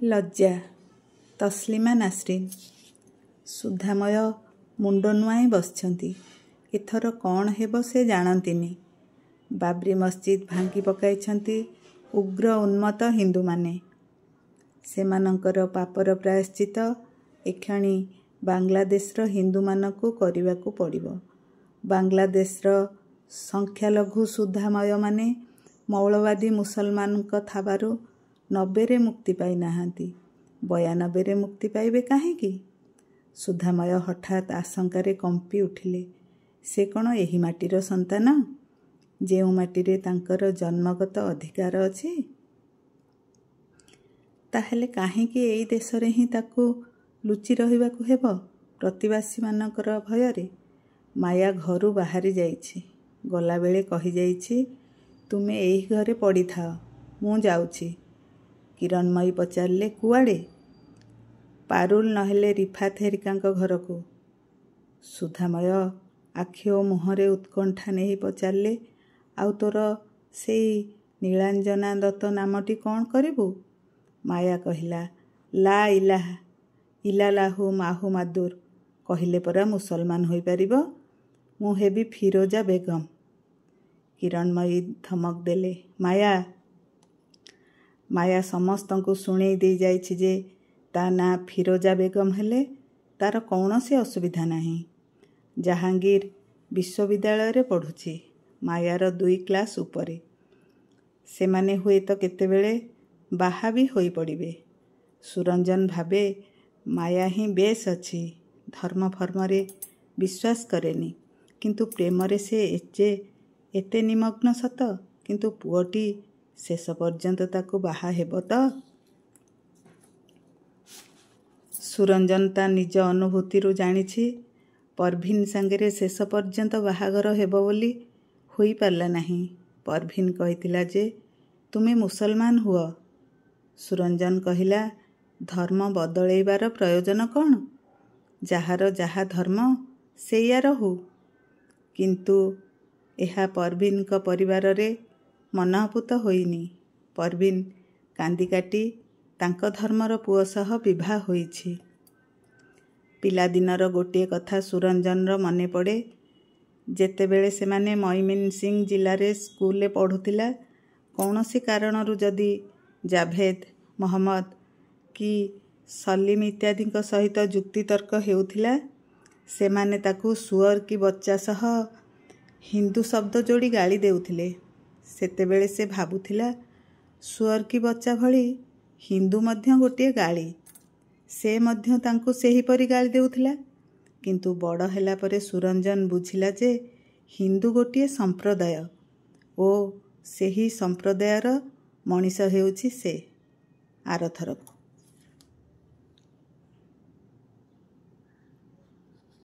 ଲଜ୍ଜା। ତସ୍ଲିମା ନାସରିନ୍। ସୁଧାମୟ ମୁଣ୍ଡ ନୁଆଁଇ ବସିଛନ୍ତି। ଏଥର କ'ଣ ହେବ ସେ ଜାଣନ୍ତିନି। ବାବ୍ରି ମସଜିଦ୍ ଭାଙ୍ଗି ପକାଇଛନ୍ତି ଉଗ୍ର ଉନ୍ମତ୍ତ ହିନ୍ଦୁମାନେ। ସେମାନଙ୍କର ପାପର ପ୍ରାୟଶ୍ଚିତ ଏକ୍ଷଣି ବାଂଲାଦେଶର ହିନ୍ଦୁମାନଙ୍କୁ କରିବାକୁ ପଡ଼ିବ। ବାଂଲାଦେଶର ସଂଖ୍ୟାଲଘୁ ସୁଧାମୟମାନେ ମୌଳବାଦୀ ମୁସଲମାନଙ୍କ ଥାବାରୁ 90ରେ ମୁକ୍ତି ପାଇନାହାନ୍ତି। 92ରେ ମୁକ୍ତି ପାଇବେ କାହିଁକି? ସୁଧାମୟ ହଠାତ୍ ଆଶଙ୍କାରେ କମ୍ପି ଉଠିଲେ। ସେ କ'ଣ ଏହି ମାଟିର ସନ୍ତାନ, ଯେଉଁ ମାଟିରେ ତାଙ୍କର ଜନ୍ମଗତ ଅଧିକାର ଅଛି? ତାହେଲେ କାହିଁକି ଏଇ ଦେଶରେ ହିଁ ତାକୁ ଲୁଚି ରହିବାକୁ ହେବ ପ୍ରତିବାସୀମାନଙ୍କର ଭୟରେ? ମାୟା ଘରୁ ବାହାରି ଯାଇଛି। ଗଲାବେଳେ କହିଯାଇଛି, ତୁମେ ଏହି ଘରେ ପଡ଼ିଥାଅ, ମୁଁ ଯାଉଛି। କିରଣ୍ମୟୀ ପଚାରିଲେ, କୁଆଡ଼େ? ପାରୁଲ ନହେଲେ ରିଫାତ ହେରିକାଙ୍କ ଘରକୁ। ସୁଧାମୟ ଆଖି ଓ ମୁହଁରେ ଉତ୍କଣ୍ଠା ନେଇ ପଚାରିଲେ, ଆଉ ତୋର ସେଇ ନୀଳାଞ୍ଜନା ଦତ୍ତ ନାମଟି କ'ଣ କରିବୁ? ମାୟା କହିଲା, ଲା ଇଲାହା ଇଲାଲାହୁ ମାହୁମାଦୁର କହିଲେ ପରା ମୁସଲମାନ ହୋଇପାରିବ। ମୁଁ ହେବି ଫିରୋଜା ବେଗମ। କିରଣ୍ମୟୀ ଧମକ ଦେଲେ, ମାୟା। ମାୟା ସମସ୍ତଙ୍କୁ ଶୁଣେଇ ଦେଇ ଯାଇଛି ଯେ ତା ନାଁ ଫିରୋଜା ବେଗମ ହେଲେ ତାର କୌଣସି ଅସୁବିଧା ନାହିଁ। ଜାହାଙ୍ଗୀର ବିଶ୍ୱବିଦ୍ୟାଳୟରେ ପଢ଼ୁଛି। ମାୟାର 2 କ୍ଲାସ୍ ଉପରେ। ସେମାନେ ହୁଏତ କେତେବେଳେ ବାହା ବି ହୋଇପଡ଼ିବେ। ସୁରଞ୍ଜନ ଭାବେ, ମାୟା ହିଁ ବେଶ୍ ଅଛି। ଧର୍ମ ଫର୍ମରେ ବିଶ୍ୱାସ କରେନି, କିନ୍ତୁ ପ୍ରେମରେ ସେ ଯେ ଏତେ ନିମଗ୍ନ ସତ। କିନ୍ତୁ ପୁଅଟି ଶେଷ ପର୍ଯ୍ୟନ୍ତ ତାକୁ ବାହା ହେବ ତ? ସୁରଞ୍ଜନ ତା ନିଜ ଅନୁଭୂତିରୁ ଜାଣିଛି, ପରଭିନ ସାଙ୍ଗରେ ଶେଷ ପର୍ଯ୍ୟନ୍ତ ବାହାଘର ହେବ ବୋଲି ହୋଇପାରିଲା ନାହିଁ। ପରଭିନ କହିଥିଲା ଯେ, ତୁମେ ମୁସଲମାନ ହୁଅ। ସୁରଞ୍ଜନ କହିଲା, ଧର୍ମ ବଦଳେଇବାର ପ୍ରୟୋଜନ କ'ଣ? ଯାହାର ଯାହା ଧର୍ମ ସେଇଆ ରହୁ। କିନ୍ତୁ ଏହା ପରଭିନଙ୍କ ପରିବାରରେ ମନଃପୂତ ହୋଇନି। ପରଭିନ କାନ୍ଦିକାଟି ତାଙ୍କ ଧର୍ମର ପୁଅ ସହ ବିଭା ହୋଇଛି। ପିଲାଦିନର ଗୋଟିଏ କଥା ସୁରଞ୍ଜନର ମନେ ପଡ଼େ। ଯେତେବେଳେ ସେମାନେ ମୟମନସିଂହ ଜିଲ୍ଲାରେ ସ୍କୁଲରେ ପଢ଼ୁଥିଲା, କୌଣସି କାରଣରୁ ଯଦି ଜାଭେଦ, ମହମ୍ମଦ କି ସଲିମ ଇତ୍ୟାଦିଙ୍କ ସହିତ ଯୁକ୍ତିତର୍କ ହେଉଥିଲା, ସେମାନେ ତାକୁ ସୁଅର କି ବଚ୍ଚା ସହ ହିନ୍ଦୁ ଶବ୍ଦ ଯୋଡ଼ି ଗାଳି ଦେଉଥିଲେ। ସେତେବେଳେ ସେ ଭାବୁଥିଲା, ସୁଅର କି ବଚ୍ଚା ଭଳି ହିନ୍ଦୁ ମଧ୍ୟ ଗୋଟିଏ ଗାଳି। ସେ ମଧ୍ୟ ତାଙ୍କୁ ସେହିପରି ଗାଳି ଦେଉଥିଲା। କିନ୍ତୁ ବଡ଼ ହେଲା ପରେ ସୁରଞ୍ଜନ ବୁଝିଲା ଯେ ହିନ୍ଦୁ ଗୋଟିଏ ସମ୍ପ୍ରଦାୟ ଓ ସେହି ସମ୍ପ୍ରଦାୟର ମଣିଷ ହେଉଛି ସେ। ଆରଥରକୁ